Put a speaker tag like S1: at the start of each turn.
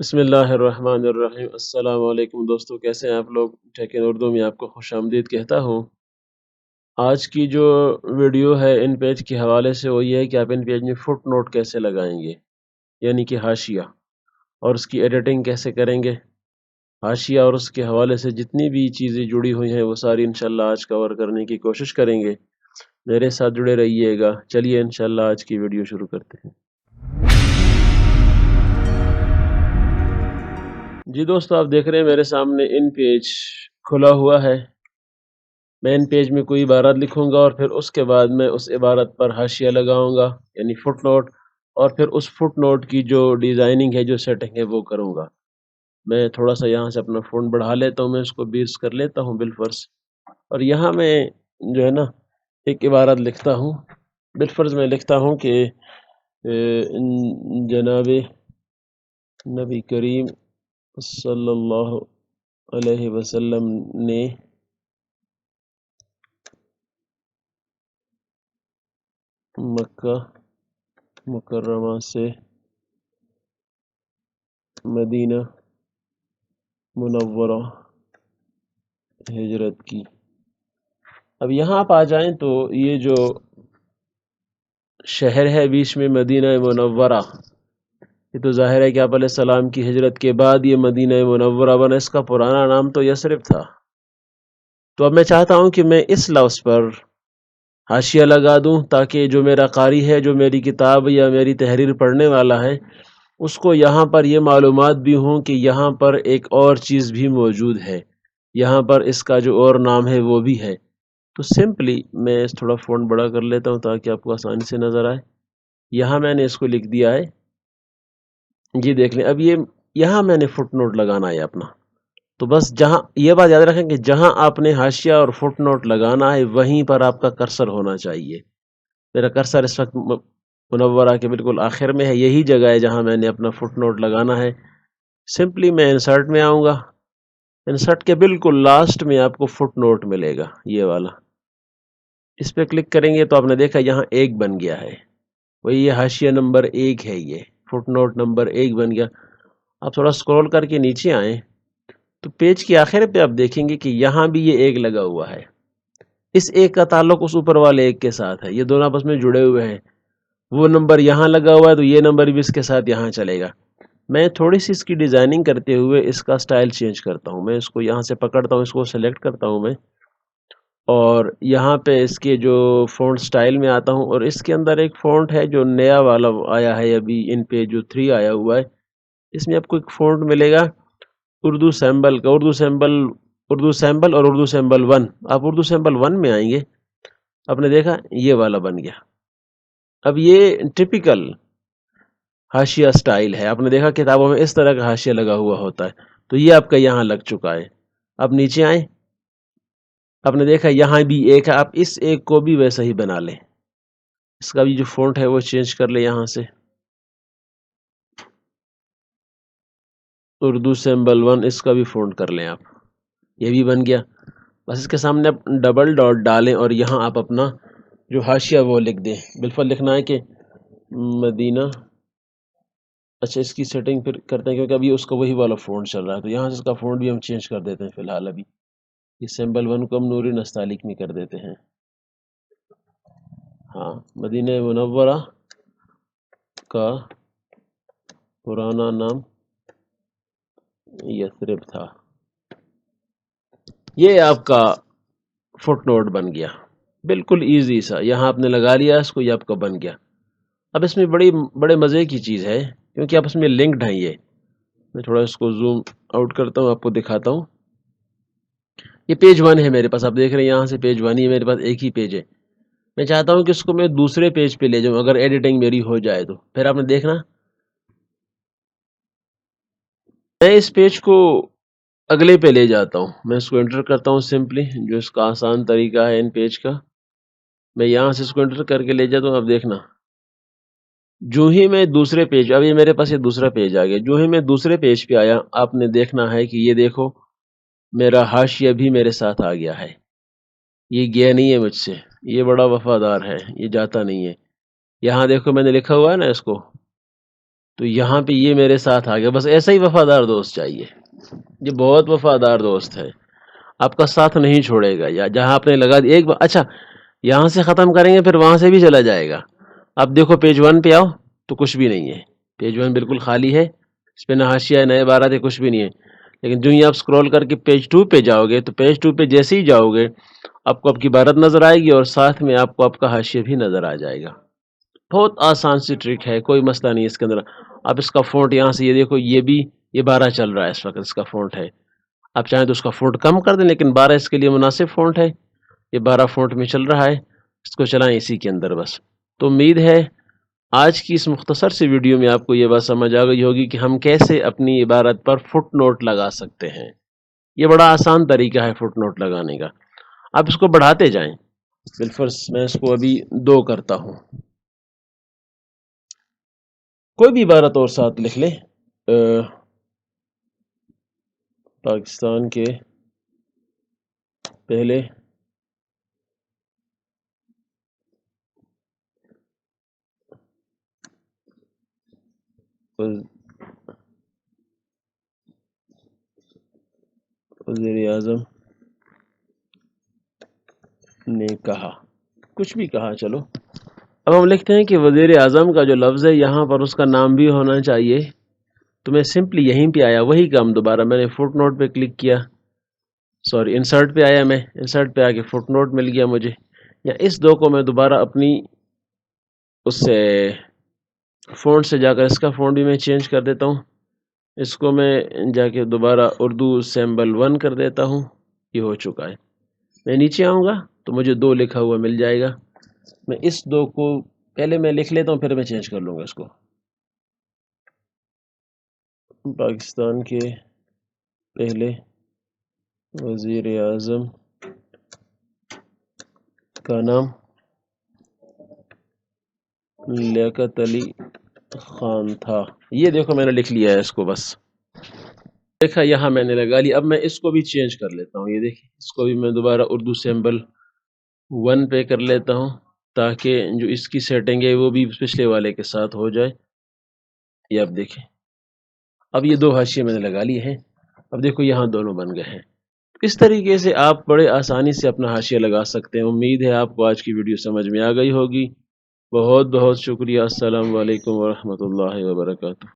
S1: بسم اللہ الرحمن الرحیم۔ السلام علیکم دوستو، کیسے ہیں آپ لوگ؟ ٹیک ان اردو میں آپ کو خوش آمدید کہتا ہوں۔ آج کی جو ویڈیو ہے ان پیج کے حوالے سے وہ یہ ہے کہ آپ ان پیج میں فٹ نوٹ کیسے لگائیں گے، یعنی کہ حاشیہ، اور اس کی ایڈیٹنگ کیسے کریں گے۔ حاشیہ اور اس کے حوالے سے جتنی بھی چیزیں جڑی ہوئی ہیں وہ ساری انشاءاللہ آج کور کرنے کی کوشش کریں گے۔ میرے ساتھ جڑے رہیے گا۔ چلیے انشاءاللہ آج کی ویڈیو شروع کرتے ہیں۔ جی دوستو، آپ دیکھ رہے ہیں میرے سامنے ان پیج کھلا ہوا ہے۔ میں ان پیج میں کوئی عبارت لکھوں گا اور پھر اس کے بعد میں اس عبارت پر حاشیہ لگاؤں گا، یعنی فٹ نوٹ، اور پھر اس فٹ نوٹ کی جو ڈیزائننگ ہے، جو سیٹنگ ہے، وہ کروں گا۔ میں تھوڑا سا یہاں سے اپنا فون بڑھا لیتا ہوں، میں اس کو 20 کر لیتا ہوں بالفرض، اور یہاں میں جو ہے نا ایک عبارت لکھتا ہوں۔ بالفرض میں لکھتا ہوں کہ جناب نبی کریم صلی اللہ علیہ وسلم نے مکہ مکرمہ سے مدینہ منورہ ہجرت کی۔ اب یہاں آپ آ جائیں تو یہ جو شہر ہے بیچ میں مدینہ منورہ، یہ تو ظاہر ہے کہ آپ علیہ السلام کی ہجرت کے بعد یہ مدینہ منورہ بنا۔ اس کا پرانا نام تو یثرب تھا۔ تو اب میں چاہتا ہوں کہ میں اس لفظ پر حاشیہ لگا دوں تاکہ جو میرا قاری ہے، جو میری کتاب یا میری تحریر پڑھنے والا ہے، اس کو یہاں پر یہ معلومات بھی ہوں کہ یہاں پر ایک اور چیز بھی موجود ہے، یہاں پر اس کا جو اور نام ہے وہ بھی ہے۔ تو سمپلی میں اس تھوڑا فونٹ بڑا کر لیتا ہوں تاکہ آپ کو آسانی سے نظر آئے۔ یہاں میں نے اس کو لکھ دیا ہے، جی دیکھ لیں۔ اب یہ یہاں میں نے فٹ نوٹ لگانا ہے اپنا، تو بس جہاں، یہ بات یاد رکھیں کہ جہاں آپ نے حاشیہ اور فٹ نوٹ لگانا ہے وہیں پر آپ کا کرسر ہونا چاہیے۔ میرا کرسر اس وقت منورہ کے بالکل آخر میں ہے، یہی جگہ ہے جہاں میں نے اپنا فٹ نوٹ لگانا ہے۔ سمپلی میں انسرٹ میں آؤں گا، انسرٹ کے بالکل لاسٹ میں آپ کو فٹ نوٹ ملے گا، یہ والا۔ اس پہ کلک کریں گے تو آپ نے دیکھا یہاں 1 بن گیا ہے، وہی یہ حاشیہ نمبر 1 ہے، یہ فٹ نوٹ نمبر 1 بن گیا۔ آپ تھوڑا سکرول کر کے نیچے آئیں تو پیج کے آخر پہ آپ دیکھیں گے کہ یہاں بھی یہ 1 لگا ہوا ہے۔ اس 1 کا تعلق اس اوپر والے 1 کے ساتھ ہے، یہ دونوں آپس میں جڑے ہوئے ہیں۔ وہ نمبر یہاں لگا ہوا ہے تو یہ نمبر بھی اس کے ساتھ یہاں چلے گا۔ میں تھوڑی سی اس کی ڈیزائننگ کرتے ہوئے اس کا سٹائل چینج کرتا ہوں۔ میں اس کو یہاں سے پکڑتا ہوں، اس کو سلیکٹ کرتا ہوں میں، اور یہاں پہ اس کے جو فونٹ سٹائل میں آتا ہوں، اور اس کے اندر ایک فونٹ ہے جو نیا والا آیا ہے ابھی ان پہ، جو 3 آیا ہوا ہے۔ اس میں آپ کو ایک فونٹ ملے گا اردو سیمبل کا، اردو سیمبل اور اردو سیمبل 1۔ آپ اردو سیمبل 1 میں آئیں گے، آپ نے دیکھا یہ والا بن گیا۔ اب یہ ٹپیکل حاشیہ سٹائل ہے، آپ نے دیکھا کتابوں میں اس طرح کا حاشیہ لگا ہوا ہوتا ہے، تو یہ آپ کا یہاں لگ چکا ہے۔ اب نیچے آئیں، آپ نے دیکھا یہاں بھی 1 ہے، آپ اس 1 کو بھی ویسا ہی بنا لیں۔ اس کا بھی جو فونٹ ہے وہ چینج کر لیں، یہاں سے اردو سیمبل 1، اس کا بھی فونٹ کر لیں آپ، یہ بھی بن گیا۔ بس اس کے سامنے آپ ڈبل ڈاٹ ڈالیں اور یہاں آپ اپنا جو حاشیہ وہ لکھ دیں۔ بالفعل لکھنا ہے کہ مدینہ، اچھا اس کی سیٹنگ پھر کرتے ہیں کیونکہ ابھی اس کا وہی والا فونٹ چل رہا ہے، تو یہاں سے اس کا فونٹ بھی ہم چینج کر دیتے ہیں فی الحال۔ ابھی یہ سیمبل 1 کو ہم نوری نستعلیق میں کر دیتے ہیں۔ ہاں، مدینہ منورہ کا پرانا نام یثرب تھا۔ یہ آپ کا فٹ نوٹ بن گیا، بالکل ایزی سا، یہاں آپ نے لگا لیا اس کو، یہ آپ کا بن گیا۔ اب اس میں بڑے مزے کی چیز ہے کیونکہ آپ اس میں لنکڈ ہیں۔ یہ میں تھوڑا اس کو زوم آؤٹ کرتا ہوں، آپ کو دکھاتا ہوں۔ یہ پیج 1 ہے میرے پاس، آپ دیکھ رہے ہیں یہاں سے پیج 1 ہی ہے میرے پاس، ایک ہی پیج ہے۔ میں چاہتا ہوں کہ اس کو میں دوسرے پیج پہ لے جاؤں، اگر ایڈیٹنگ میری ہو جائے تو پھر آپ نے دیکھنا، میں اس پیج کو اگلے پہ لے جاتا ہوں۔ میں اس کو انٹر کرتا ہوں سمپلی، جو اس کا آسان طریقہ ہے ان پیج کا۔ میں یہاں سے اس کو انٹر کر کے لے جاتا ہوں۔ اب دیکھنا، جو ہی میں دوسرے پیج، اب یہ میرے پاس یہ دوسرا پیج آ گیا، جو ہی میں دوسرے پیج پہ آیا، آپ نے دیکھنا ہے کہ یہ دیکھو میرا حاشیہ بھی میرے ساتھ آ گیا ہے۔ یہ گیا نہیں ہے مجھ سے، یہ بڑا وفادار ہے، یہ جاتا نہیں ہے۔ یہاں دیکھو میں نے لکھا ہوا ہے نا اس کو، تو یہاں پہ یہ میرے ساتھ آ گیا. بس ایسا ہی وفادار دوست چاہیے. یہ بہت وفادار دوست ہے، آپ کا ساتھ نہیں چھوڑے گا. یا جہاں آپ نے لگا دیا ایک بار، اچھا یہاں سے ختم کریں گے پھر وہاں سے بھی چلا جائے گا. اب دیکھو پیج 1 پہ آؤ تو کچھ بھی نہیں ہے. پیج 1 بالکل خالی ہے، اس پہ نہ حاشیہ ہے نہ عبارت ہے، کچھ بھی نہیں ہے. لیکن جو ہی آپ اسکرول کر کے پیج 2 پہ جاؤ گے تو پیج 2 پہ جیسے ہی جاؤ گے آپ کو آپ کی عبارت نظر آئے گی اور ساتھ میں آپ کو آپ کا حاشیہ بھی نظر آ جائے گا. بہت آسان سی ٹرک ہے، کوئی مسئلہ نہیں اس کے اندر. اب اس کا فونٹ یہاں سے یہ دیکھو، یہ بھی یہ 12 چل رہا ہے اس وقت، اس کا فونٹ ہے. آپ چاہیں تو اس کا فونٹ کم کر دیں، لیکن 12 اس کے لیے مناسب فونٹ ہے. یہ 12 فونٹ میں چل رہا ہے، اس کو چلائیں اسی کے اندر بس. تو امید ہے آج کی اس مختصر سی ویڈیو میں آپ کو یہ بات سمجھ آ گئی ہوگی کہ ہم کیسے اپنی عبارت پر فٹ نوٹ لگا سکتے ہیں. یہ بڑا آسان طریقہ ہے فٹ نوٹ لگانے کا. آپ اس کو بڑھاتے جائیں. بالفرض میں اس کو ابھی 2 کرتا ہوں. کوئی بھی عبارت اور ساتھ لکھ لیں. پاکستان کے پہلے وزیر اعظم نے کہا، کچھ بھی کہا. چلو اب ہم لکھتے ہیں کہ وزیر اعظم کا جو لفظ ہے یہاں پر اس کا نام بھی ہونا چاہیے. تو میں سمپلی یہیں پہ آیا، وہی کام دوبارہ میں نے فٹ نوٹ پہ کلک کیا، سوری انسرٹ پہ آیا. میں انسرٹ پہ آ کے فٹ نوٹ مل گیا مجھے. یا اس 2 کو میں دوبارہ اپنی اس سے فونٹ سے جا کر اس کا فونٹ بھی میں چینج کر دیتا ہوں. اس کو میں جا کے دوبارہ اردو سمبل 1 کر دیتا ہوں. یہ ہو چکا ہے. میں نیچے آؤں گا تو مجھے 2 لکھا ہوا مل جائے گا. میں اس 2 کو پہلے میں لکھ لیتا ہوں، پھر میں چینج کر لوں گا اس کو. پاکستان کے پہلے وزیر اعظم کا نام لیاقت علی خان تھا. یہ دیکھو میں نے لکھ لیا ہے اس کو. بس دیکھا یہاں میں نے لگا لی. اب میں اس کو بھی چینج کر لیتا ہوں. یہ دیکھیں اس کو بھی میں دوبارہ اردو سمبل 1 پہ کر لیتا ہوں تاکہ جو اس کی سیٹنگ ہے وہ بھی پچھلے والے کے ساتھ ہو جائے. یہ اب دیکھیں اب یہ 2 حاشیے میں نے لگا لیے ہیں. اب دیکھو یہاں دونوں بن گئے ہیں. اس طریقے سے آپ بڑے آسانی سے اپنا حاشیہ لگا سکتے ہیں. امید ہے آپ کو آج کی ویڈیو سمجھ میں آ گئی ہوگی. بہت بہت شکریہ. السلام علیکم ورحمۃ اللہ وبرکاتہ.